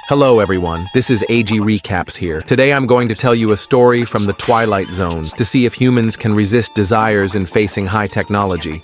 Hello everyone, this is AG Recaps here. Today I'm going to tell you a story from the Twilight Zone to see if humans can resist desires in facing high technology.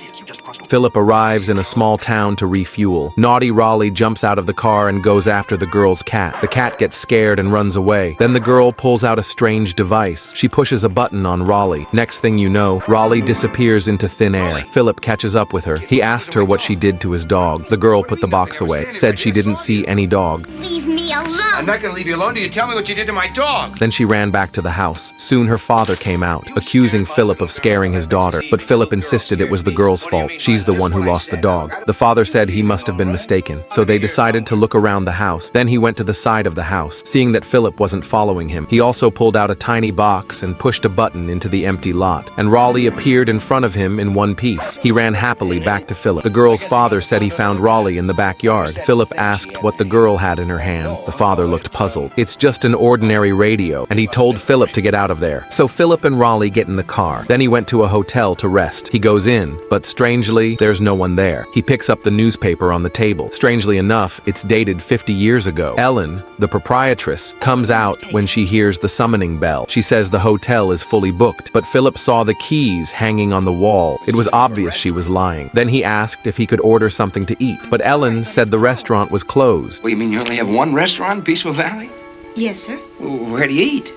Philip arrives in a small town to refuel. Naughty Rollie jumps out of the car and goes after the girl's cat. The cat gets scared and runs away. Then the girl pulls out a strange device. She pushes a button on Rollie. Next thing you know, Rollie disappears into thin air. Philip catches up with her. He asked her what she did to his dog. The girl put the box away, said she didn't see any dog. Leave me alone! I'm not gonna leave you alone till you tell me what you did to my dog! Then she ran back to the house. Soon her father came out, accusing Philip of scaring his daughter. But Philip insisted it was the girl's fault. She's the one who lost the dog. The father said he must have been mistaken, so they decided to look around the house. Then he went to the side of the house. Seeing that Philip wasn't following him, he also pulled out a tiny box and pushed a button into the empty lot. And Rollie appeared in front of him in one piece. He ran happily back to Philip. The girl's father said he found Rollie in the backyard. Philip asked what the girl had in her hand. The father looked puzzled. It's just an ordinary radio, and he told Philip to get out of there. So Philip and Rollie get in the car. Then he went to a hotel to rest. He goes in, but strangely, there's no one there. He picks up the newspaper on the table. Strangely enough, it's dated 50 years ago. Ellen, the proprietress, comes out when she hears the summoning bell. She says the hotel is fully booked, but Philip saw the keys hanging on the wall. It was obvious she was lying. Then he asked if he could order something to eat, but Ellen said the restaurant was closed. Well, you mean you only have one restaurant in Peaceful Valley? Yes, sir. Where do you eat?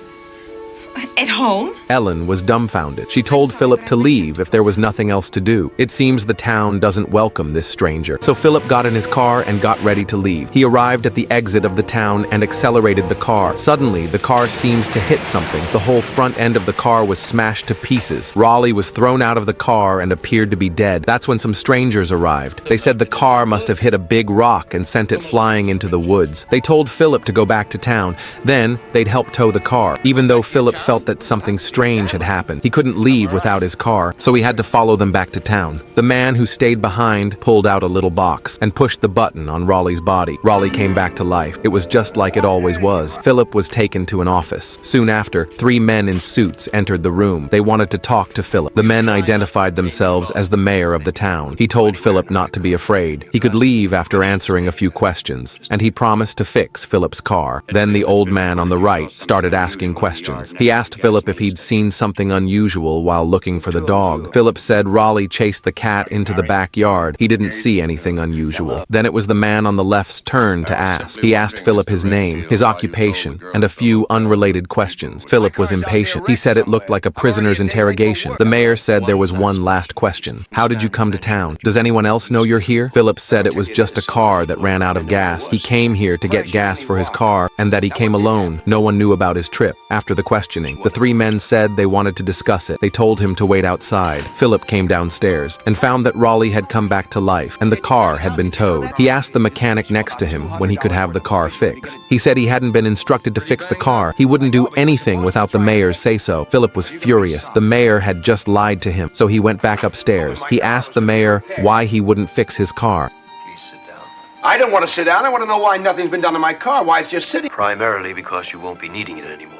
At home? Ellen was dumbfounded. She told Philip to leave if there was nothing else to do. It seems the town doesn't welcome this stranger. So Philip got in his car and got ready to leave. He arrived at the exit of the town and accelerated the car. Suddenly, the car seems to hit something. The whole front end of the car was smashed to pieces. Rollie was thrown out of the car and appeared to be dead. That's when some strangers arrived. They said the car must have hit a big rock and sent it flying into the woods. They told Philip to go back to town. Then, they'd help tow the car. Even though Philip felt that something strange had happened, he couldn't leave without his car, so he had to follow them back to town. The man who stayed behind pulled out a little box and pushed the button on Rollie's body. Rollie came back to life. It was just like it always was. Philip was taken to an office. Soon after, 3 men in suits entered the room. They wanted to talk to Philip. The men identified themselves as the mayor of the town. He told Philip not to be afraid. He could leave after answering a few questions, and he promised to fix Philip's car. Then the old man on the right started asking questions. He asked Philip if he'd seen something unusual while looking for the dog. Philip said Rollie chased the cat into the backyard. He didn't see anything unusual. Then it was the man on the left's turn to ask. He asked Philip his name, his occupation, and a few unrelated questions. Philip was impatient. He said it looked like a prisoner's interrogation. The mayor said there was one last question. How did you come to town? Does anyone else know you're here? Philip said it was just a car that ran out of gas. He came here to get gas for his car, and that he came alone. No one knew about his trip. After the questioning, the 3 men said they wanted to discuss it. They told him to wait outside. Philip came downstairs and found that Rollie had come back to life and the car had been towed. He asked the mechanic next to him when he could have the car fixed. He said he hadn't been instructed to fix the car. He wouldn't do anything without the mayor's say-so. Philip was furious. The mayor had just lied to him, so he went back upstairs. He asked the mayor why he wouldn't fix his car. Please sit down. I don't want to sit down. I want to know why nothing's been done to my car. Why it's just sitting. Primarily because you won't be needing it anymore.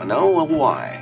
No? Well, why?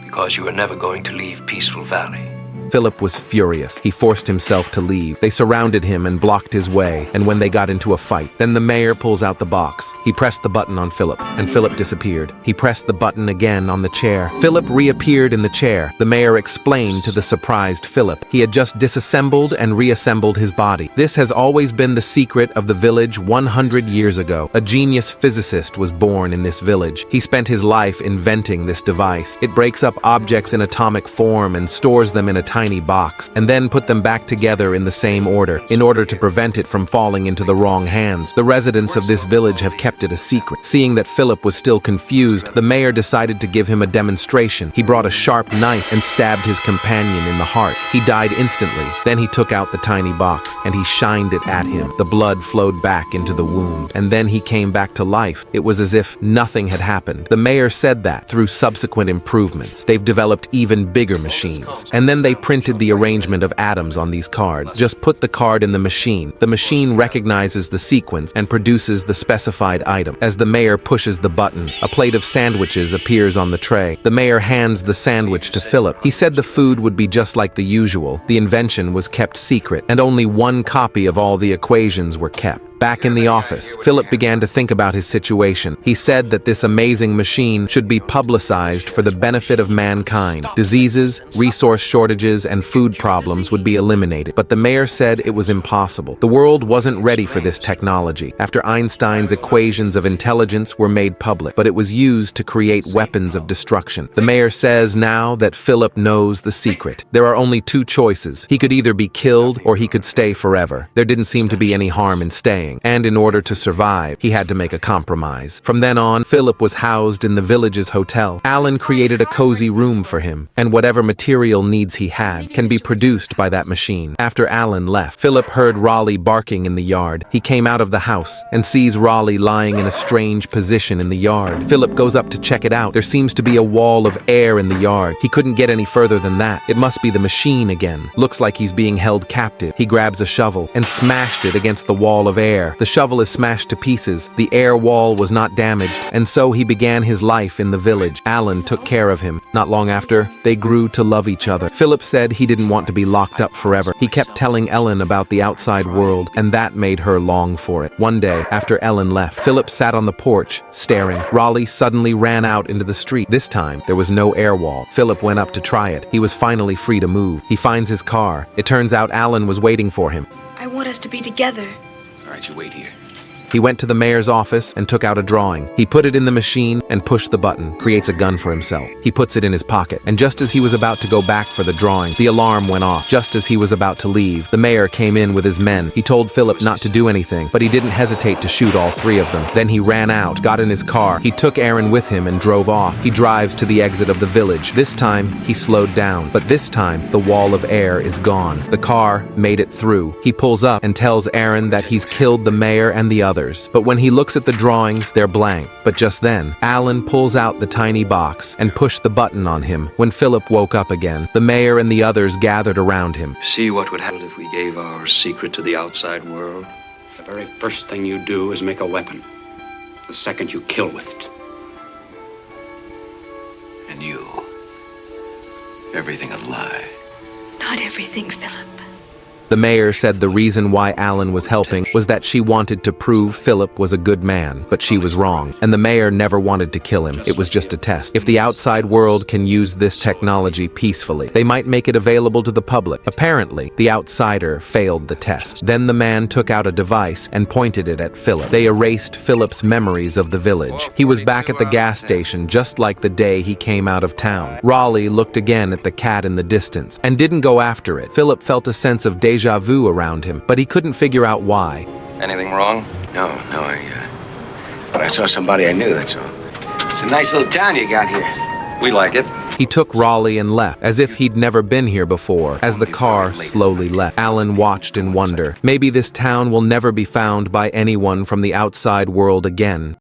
Because you are never going to leave Peaceful Valley. Philip was furious. He forced himself to leave. They surrounded him and blocked his way, and when they got into a fight, then the mayor pulls out the box. He pressed the button on Philip, and Philip disappeared. He pressed the button again on the chair. Philip reappeared in the chair. The mayor explained to the surprised Philip. He had just disassembled and reassembled his body. This has always been the secret of the village 100 years ago. A genius physicist was born in this village. He spent his life inventing this device. It breaks up objects in atomic form and stores them in a tiny box, and then put them back together in the same order, in order to prevent it from falling into the wrong hands. The residents of this village have kept it a secret. Seeing that Philip was still confused, the mayor decided to give him a demonstration. He brought a sharp knife and stabbed his companion in the heart. He died instantly. Then he took out the tiny box, and he shined it at him. The blood flowed back into the wound, and then he came back to life. It was as if nothing had happened. The mayor said that, through subsequent improvements, they've developed even bigger machines. And then they printed the arrangement of atoms on these cards. Just put the card in the machine. The machine recognizes the sequence and produces the specified item. As the mayor pushes the button, a plate of sandwiches appears on the tray. The mayor hands the sandwich to Philip. He said the food would be just like the usual. The invention was kept secret, and only one copy of all the equations were kept. Back in the office, Philip began to think about his situation. He said that this amazing machine should be publicized for the benefit of mankind. Diseases, resource shortages, and food problems would be eliminated. But the mayor said it was impossible. The world wasn't ready for this technology. After Einstein's equations of intelligence were made public, but it was used to create weapons of destruction. The mayor says now that Philip knows the secret. There are only two choices. He could either be killed or he could stay forever. There didn't seem to be any harm in staying. And in order to survive, he had to make a compromise. From then on, Philip was housed in the village's hotel. Alan created a cozy room for him, and whatever material needs he had can be produced by that machine. After Alan left, Philip heard Rollie barking in the yard. He came out of the house and sees Rollie lying in a strange position in the yard. Philip goes up to check it out. There seems to be a wall of air in the yard. He couldn't get any further than that. It must be the machine again. Looks like he's being held captive. He grabs a shovel and smashed it against the wall of air. The shovel is smashed to pieces. The air wall was not damaged, and so he began his life in the village. Alan took care of him. Not long after, they grew to love each other. Philip said he didn't want to be locked up forever. He kept telling Ellen about the outside world, and that made her long for it. One day, after Ellen left, Philip sat on the porch, staring. Rollie suddenly ran out into the street. This time, there was no air wall. Philip went up to try it. He was finally free to move. He finds his car. It turns out Alan was waiting for him. I want us to be together. All right, you wait here. He went to the mayor's office and took out a drawing. He put it in the machine and pushed the button, creates a gun for himself. He puts it in his pocket, and just as he was about to go back for the drawing, the alarm went off. Just as he was about to leave, the mayor came in with his men. He told Philip not to do anything, but he didn't hesitate to shoot all three of them. Then he ran out, got in his car. He took Aaron with him and drove off. He drives to the exit of the village. This time, he slowed down, but this time, the wall of air is gone. The car made it through. He pulls up and tells Aaron that he's killed the mayor and the others. But when he looks at the drawings, they're blank. But just then, Alan pulls out the tiny box and pushed the button on him. When Philip woke up again, the mayor and the others gathered around him. See what would happen if we gave our secret to the outside world? The very first thing you do is make a weapon. The second you kill with it. And you. Everything a lie. Not everything, Philip. The mayor said the reason why Alan was helping was that she wanted to prove Philip was a good man, but she was wrong. And the mayor never wanted to kill him. It was just a test. If the outside world can use this technology peacefully, they might make it available to the public. Apparently, the outsider failed the test. Then the man took out a device and pointed it at Philip. They erased Philip's memories of the village. He was back at the gas station just like the day he came out of town. Rollie looked again at the cat in the distance and didn't go after it. Philip felt a sense of deja vu around him, but he couldn't figure out why. Anything wrong? No, but I saw somebody I knew, that's all. It's a nice little town you got here. We like it. He took Rollie and left, as if he'd never been here before. As the car slowly left, Alan watched in wonder. Maybe this town will never be found by anyone from the outside world again.